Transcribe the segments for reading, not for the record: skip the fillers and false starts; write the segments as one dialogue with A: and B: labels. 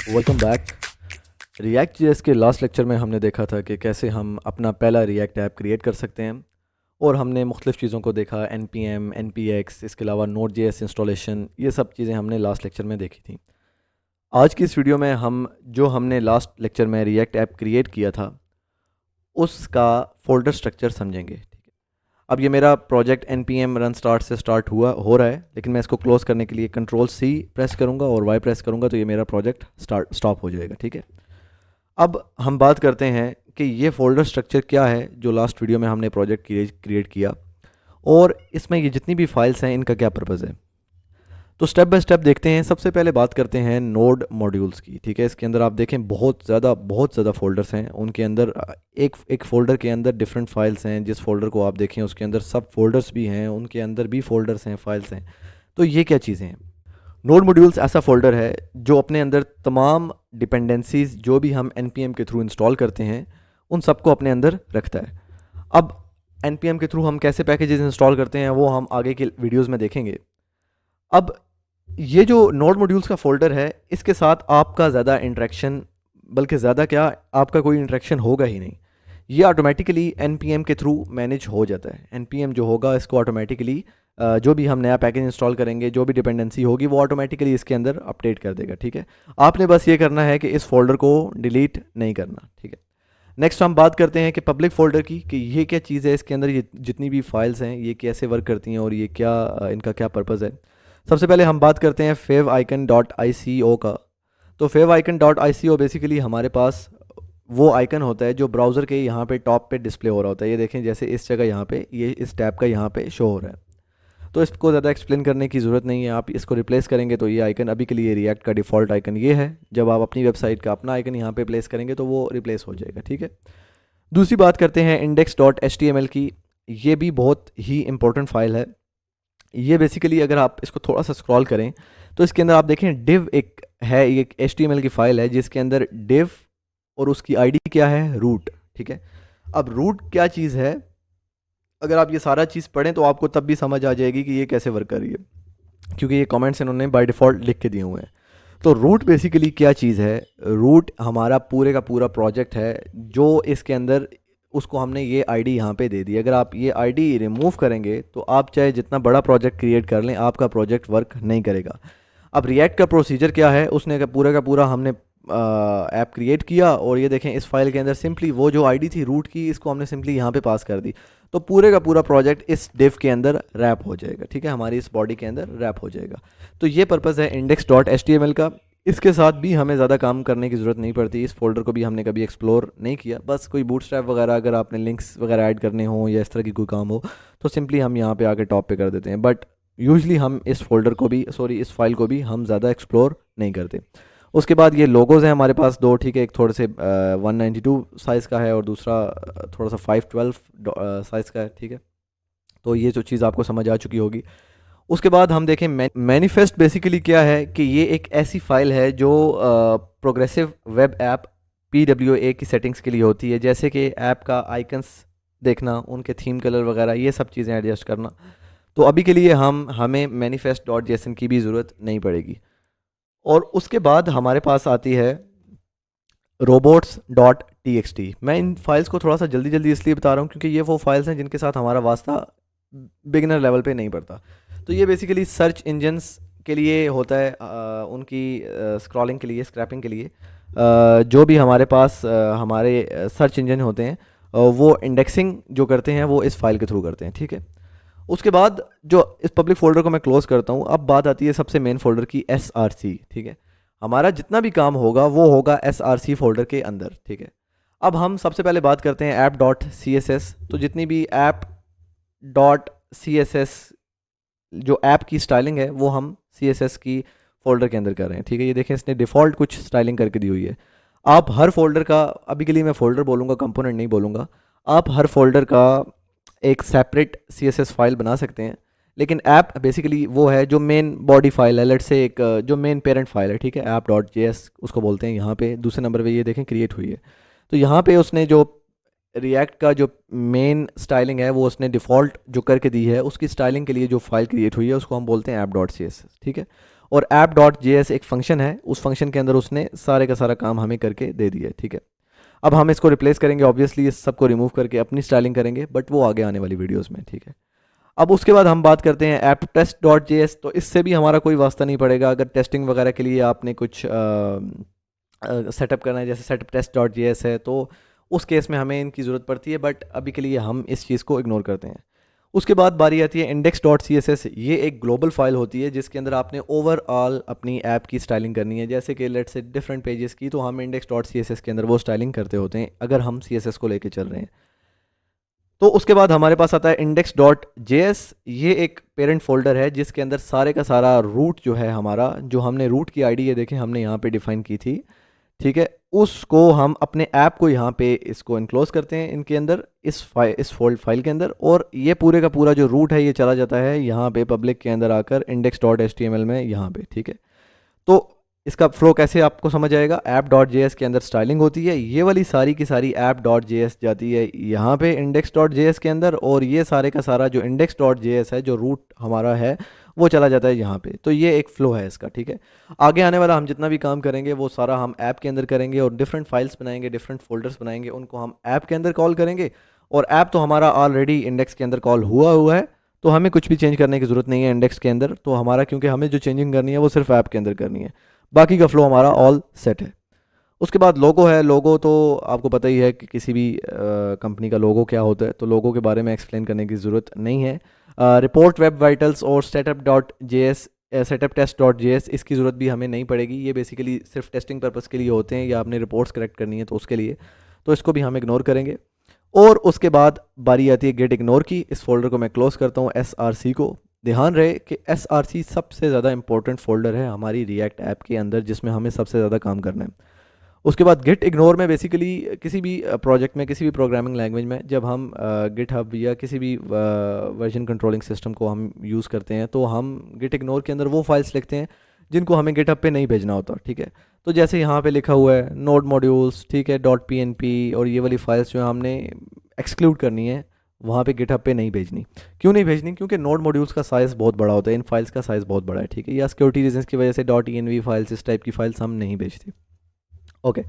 A: Welcome back. React JS के last lecture में हमने देखा था कि कैसे हम अपना पहला रिएक्ट ऐप क्रिएट कर सकते हैं और हमने मुख्तलिफ़ चीज़ों को देखा, npm npx, इसके अलावा नोड जेएस इंस्टॉलेशन, ये सब चीज़ें हमने लास्ट लेक्चर में देखी थी। आज की इस वीडियो में हम जो हमने लास्ट लेक्चर में रिएक्ट ऐप क्रिएट किया था उसका फ़ोल्डर स्ट्रक्चर समझेंगे। ठीक है, अब ये मेरा प्रोजेक्ट npm रन स्टार्ट से स्टार्ट हो रहा है, लेकिन मैं इसको क्लोज़ करने के लिए कंट्रोल C प्रेस करूँगा और Y प्रेस करूँगा तो ये मेरा प्रोजेक्ट स्टॉप हो जाएगा। ठीक है, अब हम बात करते हैं कि ये फ़ोल्डर स्ट्रक्चर क्या है जो लास्ट वीडियो में हमने प्रोजेक्ट क्रिएट किया और इसमें ये जितनी भी फाइल्स हैं इनका क्या पर्पज़ है। तो स्टेप बाय स्टेप देखते हैं। सबसे पहले बात करते हैं नोड मॉड्यूल्स की। ठीक है, इसके अंदर आप देखें बहुत ज़्यादा फ़ोल्डर्स हैं। उनके अंदर एक एक फ़ोल्डर के अंदर डिफरेंट फाइल्स हैं। जिस फ़ोल्डर को आप देखें उसके अंदर सब फोल्डर्स भी हैं, उनके अंदर भी फ़ोल्डर्स हैं, फाइल्स हैं। तो ये क्या चीज़ें हैं? नोड मॉड्यूल्स ऐसा फ़ोल्डर है जो अपने अंदर तमाम डिपेंडेंसीज जो भी हम npm के थ्रू इंस्टॉल करते हैं उन सबको अपने अंदर रखता है। अब npm के थ्रू हम कैसे पैकेजेस इंस्टॉल करते हैं वो हम आगे के वीडियोस में देखेंगे। अब ये जो नोड मॉड्यूल्स का फ़ोल्डर है इसके साथ आपका ज़्यादा इंटरेक्शन, बल्कि ज़्यादा क्या, आपका कोई इंटरेक्शन होगा ही नहीं। ये ऑटोमेटिकली npm के थ्रू मैनेज हो जाता है। npm जो होगा इसको ऑटोमेटिकली जो भी हम नया पैकेज इंस्टॉल करेंगे, जो भी डिपेंडेंसी होगी वो ऑटोमेटिकली इसके अंदर अपडेट कर देगा। ठीक है, आपने बस ये करना है कि इस फोल्डर को डिलीट नहीं करना। ठीक है, नेक्स्ट हम बात करते हैं कि पब्लिक फ़ोल्डर की, कि ये क्या चीज़ है, इसके अंदर ये जितनी भी फाइल्स हैं ये कैसे वर्क करती हैं और ये क्या इनका क्या पर्पज़ है। सबसे पहले हम बात करते हैं favicon.ico का। तो favicon.ico बेसिकली हमारे पास वो आइकन होता है जो ब्राउज़र के यहाँ पे टॉप पे डिस्प्ले हो रहा होता है। ये देखें, जैसे इस जगह यहाँ पे ये इस टैब का यहाँ पे शो हो रहा है। तो इसको ज़्यादा एक्सप्लेन करने की ज़रूरत नहीं है। आप इसको रिप्लेस करेंगे तो ये आइकन अभी के लिए रिएक्ट का डिफ़ॉल्ट आइकन ये है। जब आप अपनी वेबसाइट का अपना आइकन यहाँ पे प्लेस करेंगे तो वो रिप्लेस हो जाएगा। ठीक है, दूसरी बात करते हैं index.html की। ये भी बहुत ही इंपॉर्टेंट फाइल है। ये बेसिकली अगर आप इसको थोड़ा सा स्क्रॉल करें तो इसके अंदर आप देखें div एक है, ये एक HTML की फ़ाइल है जिसके अंदर div और उसकी आईडी क्या है, रूट। ठीक है, अब रूट क्या चीज़ है, अगर आप ये सारा चीज़ पढ़ें तो आपको तब भी समझ आ जाएगी कि ये कैसे वर्क कर रही है, क्योंकि ये कमेंट्स इन्होंने बाय डिफ़ॉल्ट लिख के दिए हुए हैं। तो रूट बेसिकली क्या चीज़ है, रूट हमारा पूरे का पूरा प्रोजेक्ट है जो इसके अंदर, उसको हमने ये आईडी यहाँ पे दे दी। अगर आप ये आईडी रिमूव करेंगे तो आप चाहे जितना बड़ा प्रोजेक्ट क्रिएट कर लें आपका प्रोजेक्ट वर्क नहीं करेगा। अब रिएक्ट का प्रोसीजर क्या है, उसने पूरा का पूरा हमने ऐप क्रिएट किया और ये देखें इस फाइल के अंदर सिंपली वो जो आईडी थी रूट की, इसको हमने सिंपली यहाँ पे पास कर दी। तो पूरे का पूरा प्रोजेक्ट इस डिव के अंदर रैप हो जाएगा। ठीक है, हमारी इस बॉडी के अंदर रैप हो जाएगा। तो ये पर्पज़ है index.html का। इसके साथ भी हमें ज़्यादा काम करने की ज़रूरत नहीं पड़ती। इस फोल्डर को भी हमने कभी एक्सप्लोर नहीं किया। बस कोई बूटस्ट्रैप वगैरह अगर आपने लिंक्स वगैरह ऐड करने हों या इस तरह की कोई काम हो तो सिंपली हम यहाँ पे आके टॉप पे कर देते हैं। बट यूजली हम इस फोल्डर को भी, सॉरी इस फाइल को भी हम ज़्यादा एक्सप्लोर नहीं करते। उसके बाद ये लोगोज़ हैं हमारे पास दो। ठीक है, एक थोड़े से 192 साइज़ का है और दूसरा थोड़ा सा 512 साइज़ का है। ठीक है, तो ये जो चीज़ आपको समझ आ चुकी होगी। उसके बाद हम देखें मैनिफेस्ट बेसिकली क्या है, कि ये एक ऐसी फ़ाइल है जो प्रोग्रेसिव वेब ऐप PWA की सेटिंग्स के लिए होती है, जैसे कि ऐप का आइकन्स देखना, उनके थीम कलर वगैरह, ये सब चीज़ें एडजस्ट करना। तो अभी के लिए हमें manifest.json की भी ज़रूरत नहीं पड़ेगी। और उसके बाद हमारे पास आती है robots.txt। मैं इन फाइल्स को थोड़ा सा जल्दी जल्दी इसलिए बता रहा हूँ क्योंकि ये वो फाइल्स हैं जिनके साथ हमारा वास्ता बिगिनर लेवल पे नहीं पड़ता। तो ये बेसिकली सर्च इंजन्स के लिए होता है, उनकी स्क्रॉलिंग के लिए, स्क्रैपिंग के लिए। जो भी हमारे पास हमारे सर्च इंजन होते हैं वो इंडेक्सिंग जो करते हैं वो इस फाइल के थ्रू करते हैं। ठीक है, उसके बाद जो इस पब्लिक फ़ोल्डर को मैं क्लोज़ करता हूँ, अब बात आती है सबसे मेन फ़ोल्डर की, SRC। ठीक है, हमारा जितना भी काम होगा वो होगा SRC फ़ोल्डर के अंदर। ठीक है, अब हम सबसे पहले बात करते हैं app.css। तो जितनी भी app.css जो ऐप की स्टाइलिंग है वो हम CSS की फ़ोल्डर के अंदर कर रहे हैं। ठीक है, ये देखें इसने डिफ़ॉल्ट कुछ स्टाइलिंग करके दी हुई है। आप हर फोल्डर का, अभी के लिए मैं फ़ोल्डर बोलूँगा, कंपोनेंट नहीं बोलूँगा, आप हर फोल्डर का एक सेपरेट CSS फाइल बना सकते हैं। लेकिन ऐप बेसिकली वो है जो मेन बॉडी फाइल है, लेट से एक जो मेन पेरेंट फाइल है। ठीक है, app.js उसको बोलते हैं। यहाँ पे दूसरे नंबर पे ये देखें क्रिएट हुई है। तो यहाँ पे उसने जो रिएक्ट का जो मेन स्टाइलिंग है वो उसने डिफ़ॉल्ट जो करके दी है, उसकी स्टाइलिंग के लिए जो फाइल क्रिएट हुई है उसको हम बोलते हैं app.css। ठीक है, और ऐप डॉट जे एस एक फंक्शन है, उस फंक्शन के अंदर उसने सारे का सारा काम हमें करके दे दिया है, ठीक है। अब हम इसको रिप्लेस करेंगे, ऑब्वियसली इस सबको रिमूव करके अपनी स्टाइलिंग करेंगे, बट वो आगे आने वाली वीडियोज़ में, ठीक है। अब उसके बाद हम बात करते हैं app test dot J S. तो इससे भी हमारा कोई वास्ता नहीं पड़ेगा। अगर टेस्टिंग वगैरह के लिए आपने कुछ सेटअप करना है, जैसे setup test dot J S है, तो उस केस में हमें इनकी ज़रूरत पड़ती है, बट अभी के लिए हम इस चीज़ को इग्नोर करते हैं। उसके बाद बारी आती है index dot C S S. ये एक ग्लोबल फाइल होती है जिसके अंदर आपने ओवरऑल अपनी ऐप की स्टाइलिंग करनी है। जैसे कि लेट्स से डिफरेंट पेजेस की, तो हम index dot C S S के अंदर वो स्टाइलिंग करते होते हैं अगर हम सी एस एस को लेके चल रहे हैं। तो उसके बाद हमारे पास आता है इंडेक्स डॉट जे एस। ये एक पेरेंट फोल्डर है जिसके अंदर सारे का सारा रूट जो है हमारा, जो हमने रूट की आईडी ये देखें हमने यहाँ पे डिफाइन की थी, ठीक है, उसको हम अपने ऐप को यहाँ पे इसको इनक्लोज करते हैं इनके अंदर, इस फोल्ड फाइल के अंदर, और ये पूरे का पूरा जो रूट है ये चला जाता है यहाँ पे पब्लिक के अंदर आकर index dot H T M L में यहाँ पे, ठीक है। तो इसका फ्लो कैसे आपको समझ आएगा, ऐप डॉट जे एस के अंदर स्टाइलिंग होती है, ये वाली सारी की सारी ऐप डॉट जे एस जाती है यहाँ पे इंडेक्स डॉट जे एस के अंदर, और ये सारे का सारा जो इंडेक्स डॉट जे एस है जो रूट हमारा है वो चला जाता है यहाँ पे। तो ये एक फ्लो है इसका, ठीक है। आगे आने वाला हम जितना भी काम करेंगे वो सारा हम ऐप के अंदर करेंगे, और डिफरेंट फाइल्स बनाएंगे, डिफरेंट फोल्डर्स बनाएंगे, उनको हम ऐप के अंदर कॉल करेंगे। और ऐप तो हमारा ऑलरेडी इंडेक्स के अंदर कॉल हुआ हुआ है, तो हमें कुछ भी चेंज करने की ज़रूरत नहीं है इंडेक्स के अंदर, तो हमारा क्योंकि हमें जो चेंजिंग करनी है वो सिर्फ ऐप के अंदर करनी है, बाकी का फ्लो हमारा ऑल सेट है। उसके बाद लोगो है। लोगो तो आपको पता ही है कि किसी भी कंपनी का लोगो क्या होता है, तो लोगो के बारे में एक्सप्लेन करने की ज़रूरत नहीं है। रिपोर्ट वेब वाइटल्स और setup dot J S, setup test dot J S, इसकी ज़रूरत भी हमें नहीं पड़ेगी। ये बेसिकली सिर्फ टेस्टिंग पर्पज़ के लिए होते हैं, या आपने रिपोर्ट्स करेक्ट करनी है तो उसके लिए, तो इसको भी हम इग्नोर करेंगे। और उसके बाद बारी आती है गेट इग्नोर की। इस फोल्डर को मैं क्लोज करता हूँ, एस आर सी को। ध्यान रहे कि एस आर सी सबसे ज़्यादा इंपॉर्टेंट फोल्डर है हमारी रिएक्ट ऐप के अंदर, जिसमें हमें सबसे ज़्यादा काम करना है। उसके बाद गिट इग्नोर में बेसिकली किसी भी प्रोजेक्ट में, किसी भी प्रोग्रामिंग लैंग्वेज में, जब हम गिट हब या किसी भी वर्जन कंट्रोलिंग सिस्टम को हम यूज़ करते हैं, तो हम गिट इग्नोर के अंदर वो फाइल्स लिखते हैं जिनको हमें गिट हब पे नहीं भेजना होता, ठीक है। तो जैसे यहाँ पे लिखा हुआ है नोड मॉड्यूल्स, ठीक है, डॉट पी एन पी, और ये वाली फाइल्स जो हमने एक्सक्लूड करनी है, वहाँ पे गिटहब पे नहीं भेजनी। क्यों नहीं भेजनी? क्योंकि नोड मॉड्यूल्स का साइज़ बहुत बड़ा होता है, इन फाइल्स का साइज़ बहुत बड़ा है, ठीक है, या सिक्योरिटी रीजंस की वजह से dot E N V files, इस टाइप की फाइल्स हम नहीं भेजते। ओके।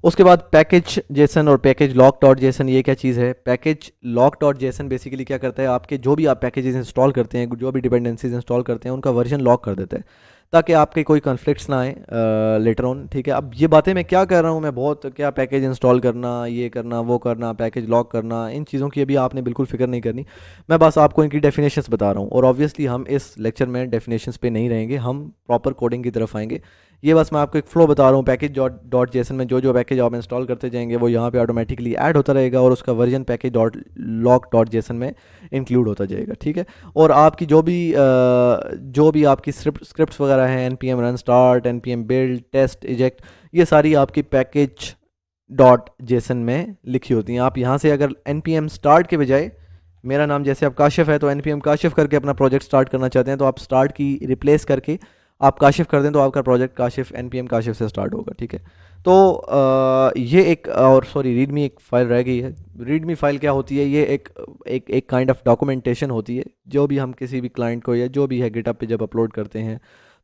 A: उसके बाद पैकेज जेसन और पैकेज लॉक डॉट जेसन। ये क्या चीज़ है? Package lock dot JSON basically क्या करता है, आपके जो भी आप पैकेजेस इंस्टॉल करते हैं, जो भी डिपेंडेंसीज इंस्टॉल करते हैं, उनका वर्जन लॉक कर देता है, ताकि आपके कोई कॉन्फ्लिक्ट्स ना आए लेटर ऑन, ठीक है। अब ये बातें मैं क्या कर रहा हूँ, मैं बहुत क्या पैकेज इंस्टॉल करना, ये करना, वो करना, पैकेज लॉक करना, इन चीज़ों की अभी आपने बिल्कुल फिक्र नहीं करनी। मैं बस आपको इनकी डेफिनेशंस बता रहा हूँ, और ऑब्वियसली हम इस लेक्चर में डेफिनेशंस पे नहीं रहेंगे, हम प्रॉपर कोडिंग की तरफ आएंगे। ये बस मैं आपको एक फ्लो बता रहा हूँ। पैकेज डॉट जेसन में जो जो पैकेज आप इंस्टॉल करते जाएंगे वो यहाँ पे ऑटोमेटिकली ऐड होता रहेगा, और उसका version package dot lock dot Jason में इंक्लूड होता जाएगा, ठीक है। और आपकी जो भी आपकी स्क्रिप्ट्स वगैरह हैं, N P M run start, N P M build, test, eject, ये सारी आपकी पैकेज डॉट जेसन में लिखी होती हैं। आप यहाँ से अगर एन पी एम स्टार्ट के बजाय, मेरा नाम जैसे आप काशिफ है, तो एन पी एम काशिफ करके अपना प्रोजेक्ट स्टार्ट करना चाहते हैं, तो आप स्टार्ट की रिप्लेस करके आप काशिफ कर दें, तो आपका project Kashif N P M Kashif से स्टार्ट होगा, ठीक है। तो ये एक, और सॉरी, रीडमी एक फ़ाइल रह गई है। रीडमी फ़ाइल क्या होती है? ये एक काइंड ऑफ डॉक्यूमेंटेशन होती है, जो भी हम किसी भी क्लाइंट को या जो भी है गिटहब पे जब अपलोड करते हैं,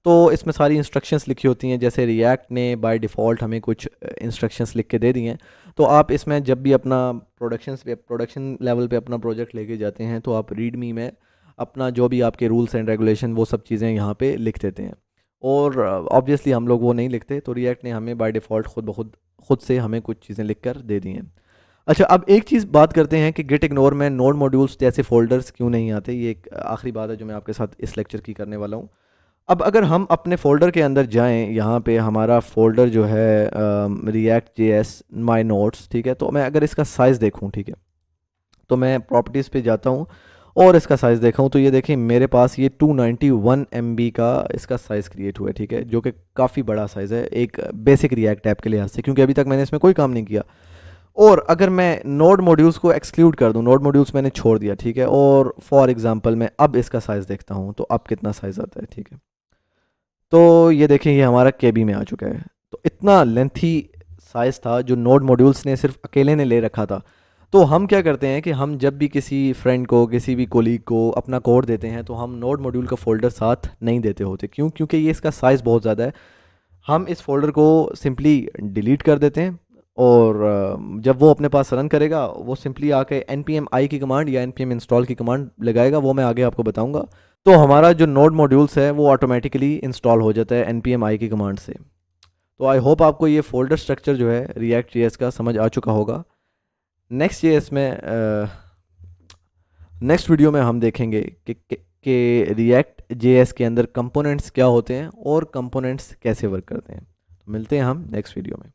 A: तो इसमें सारी इंस्ट्रक्शंस लिखी होती हैं। जैसे रिएक्ट ने बाय डिफ़ॉल्ट हमें कुछ इंस्ट्रक्शंस लिख के दे दी हैं, तो आप इसमें जब भी अपना प्रोडक्शन लेवल पे अपना प्रोजेक्ट लेके जाते हैं, तो आप रीडमी में अपना जो भी आपके रूल्स एंड रेगुलेशन, वो सब चीज़ें यहाँ पे लिख देते हैं। और ऑब्वियसली हम लोग वो नहीं लिखते, तो रिएक्ट ने हमें बाय डिफ़ॉल्ट खुद से हमें कुछ चीज़ें लिख कर दे दी हैं। अच्छा, अब एक चीज़ बात करते हैं कि गिट इग्नोर में नोड मॉड्यूल्स जैसे फ़ोल्डर्स क्यों नहीं आते। ये एक आखिरी बात है जो मैं आपके साथ इस लेक्चर की करने वाला हूँ। अब अगर हम अपने फ़ोल्डर के अंदर जाएं, यहाँ पे हमारा फ़ोल्डर जो है react J S my notes, ठीक है, तो मैं अगर इसका साइज़ देखूँ, ठीक है, तो मैं प्रॉपर्टीज़ पे जाता हूँ और इसका साइज़ देखा हूँ, तो ये देखें मेरे पास ये 291 MB का इसका साइज़ क्रिएट हुआ है, ठीक है, जो कि काफ़ी बड़ा साइज़ है एक बेसिक रिएक्ट ऐप के लिहाज से, क्योंकि अभी तक मैंने इसमें कोई काम नहीं किया। और अगर मैं नोड मॉड्यूल्स को एक्सक्लूड कर दूं, नोड मॉड्यूल्स मैंने छोड़ दिया, ठीक है, और फॉर एग्जांपल मैं अब इसका साइज़ देखता हूं, तो अब कितना साइज़ आता है, ठीक है। तो ये देखें, ये हमारा केबी में आ चुका है। तो इतना लेंथी साइज़ था जो नोड मॉड्यूल्स ने सिर्फ अकेले ने ले रखा था। तो हम क्या करते हैं कि हम जब भी किसी फ्रेंड को, किसी भी कोलीग को अपना कोड देते हैं तो हम नोड मॉड्यूल का फ़ोल्डर साथ नहीं देते होते। क्यों? क्योंकि ये इसका साइज़ बहुत ज़्यादा है। हम इस फ़ोल्डर को सिंपली डिलीट कर देते हैं और जब वो अपने पास रन करेगा वो सिंपली आके npm i की कमांड या npm इंस्टॉल की कमांड लगाएगा, वो मैं आगे आपको बताऊंगा। तो हमारा जो नोड मॉड्यूल्स है वो ऑटोमेटिकली इंस्टॉल हो जाता है npm i की कमांड से। तो आई होप आपको ये फ़ोल्डर स्ट्रक्चर जो है रिएक्ट जेएस का समझ आ चुका होगा। नेक्स्ट जेएस में नेक्स्ट वीडियो में हम देखेंगे कि रिएक्ट जेएस के अंदर कंपोनेंट्स क्या होते हैं और कंपोनेंट्स कैसे वर्क करते हैं। तो मिलते हैं हम नेक्स्ट वीडियो में।